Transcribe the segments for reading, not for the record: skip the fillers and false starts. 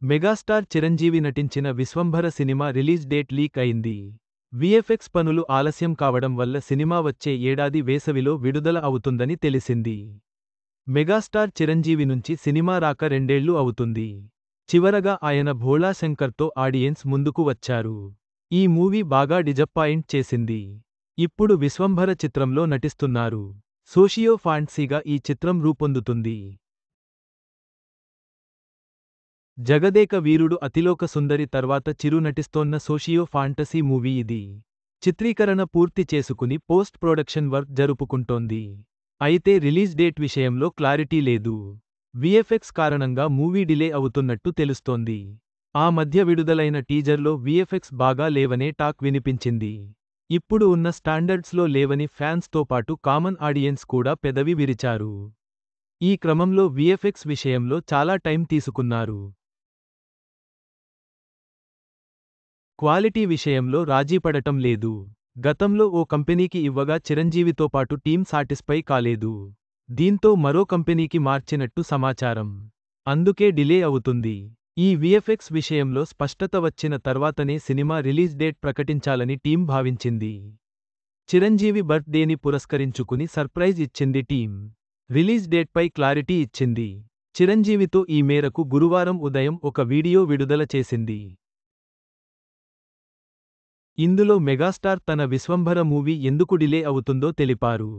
Megastar Chiranjeevi నటించిన విశ్వంభర సినిమా release date leak అయింది. విఎఫ్ఎక్స్ పనులు ఆలస్యం కావడం వల్ల సినిమా వచ్చే ఏడాది వేసవిలో విడుదల అవుతుందని తెలిసింది. మెగాస్టార్ చిరంజీవి నుంచి సినిమా రాక 2 ఏళ్లు అవుతుంది. చివరగా ఆయన భోళా శంకర్తో ఆడియన్స్ ముందుకు వచ్చారు. ఈ మూవీ బాగా డిజప్పాయింట్ చేసింది. ఇప్పుడు విశ్వంభర చిత్రంలో నటిస్తున్నారు. సోషియో ఫాంటసీగా ఈ చిత్రం రూపొందుతుంది. జగదేక వీరుడు అతిలోక సుందరి తర్వాత చిరు నటిస్తోన్న సోషియో ఫాంటసీ మూవీ ఇది. చిత్రీకరణ పూర్తి చేసుకుని పోస్ట్ ప్రొడక్షన్ వర్క్ జరుపుకుంటోంది. అయితే రిలీజ్ డేట్ విషయంలో క్లారిటీ లేదు. విఎఫ్ఎక్స్ కారణంగా మూవీ డిలే అవుతున్నట్టు తెలుస్తోంది. ఆ మధ్య విడుదలైన టీజర్లో విఎఫ్ఎక్స్ బాగా లేవనే టాక్ వినిపించింది. ఇప్పుడు ఉన్న స్టాండర్డ్స్లో లేవని ఫ్యాన్స్తో పాటు కామన్ ఆడియన్స్ కూడా పెదవి విరిచారు. ఈ క్రమంలో విఎఫ్ఎక్స్ విషయంలో చాలా టైం తీసుకున్నారు. క్వాలిటీ విషయంలో రాజీపడటం లేదు. గతంలో ఓ కంపెనీకి ఇవ్వగా చిరంజీవితో పాటు టీం సాటిస్ఫై కాలేదు. దీంతో మరో కంపెనీకి మార్చినట్టు సమాచారం. అందుకే డిలే అవుతుంది. ఈ విఎఫ్ఎక్స్ విషయంలో స్పష్టత వచ్చిన తర్వాతనే సినిమా రిలీజ్ డేట్ ప్రకటించాలని టీం భావించింది. చిరంజీవి బర్త్ డేని పురస్కరించుకుని సర్ప్రైజ్ ఇచ్చింది టీం. రిలీజ్ డేట్పై క్లారిటీ ఇచ్చింది. చిరంజీవితో ఈ మేరకు గురువారం ఉదయం ఒక వీడియో విడుదల చేసింది. ఇందులో మెగాస్టార్ తన విశ్వంభర మూవీ ఎందుకు డిలే అవుతుందో తెలిపారు.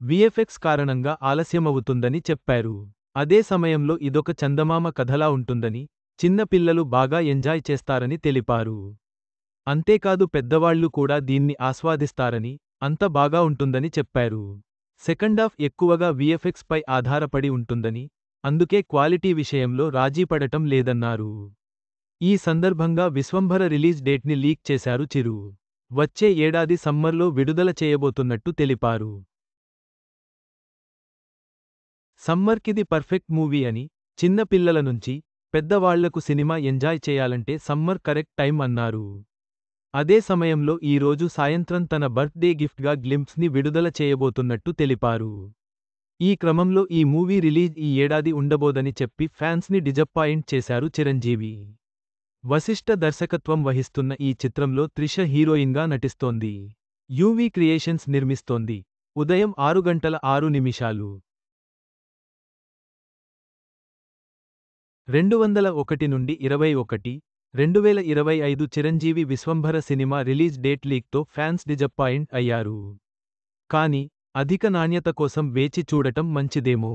విఎఫ్ఎక్స్ కారణంగా ఆలస్యమవుతుందని చెప్పారు. అదే సమయంలో ఇదొక చందమామ కథలా ఉంటుందని, చిన్న పిల్లలు బాగా ఎంజాయ్ చేస్తారని తెలిపారు. అంతేకాదు పెద్దవాళ్లు కూడా దీన్ని ఆస్వాదిస్తారని, అంత బాగా ఉంటుందని చెప్పారు. సెకండాఫ్ ఎక్కువగా విఎఫ్ఎక్స్ పై ఆధారపడి ఉంటుందని, అందుకే క్వాలిటీ విషయంలో రాజీపడటం లేదన్నారు. ఈ సందర్భంగా విశ్వంభర రిలీజ్ డేట్ని లీక్ చేశారు చిరు. వచ్చే ఏడాది సమ్మర్లో విడుదల చేయబోతున్నట్టు తెలిపారు. సమ్మర్కిది పర్ఫెక్ట్ మూవీ అని, చిన్న పిల్లల నుంచి పెద్దవాళ్లకు సినిమా ఎంజాయ్ చేయాలంటే సమ్మర్ కరెక్ట్ టైం అన్నారు. అదే సమయంలో ఈ రోజు సాయంత్రం తన బర్త్ డే గిఫ్ట్గా గ్లింప్స్ని విడుదల చేయబోతున్నట్టు తెలిపారు. ఈ క్రమంలో ఈ మూవీ రిలీజ్ ఈ ఏడాది ఉండబోదని చెప్పి ఫ్యాన్స్ని డిజప్పాయింట్ చేశారు చిరంజీవి. వశిష్ఠ దర్శకత్వం వహిస్తున్న ఈ చిత్రంలో త్రిష హీరోయిన్గా నటిస్తోంది. యూవీ క్రియేషన్స్ నిర్మిస్తోంది. ఉదయం 6:06 201 నుండి 21, 2025 చిరంజీవి విశ్వంభర సినిమా రిలీజ్ డేట్ లీక్తో ఫ్యాన్స్ డిజప్పాయింట్ అయ్యారు. కానీ అధిక నాణ్యత కోసం వేచి చూడటం మంచిదేమో.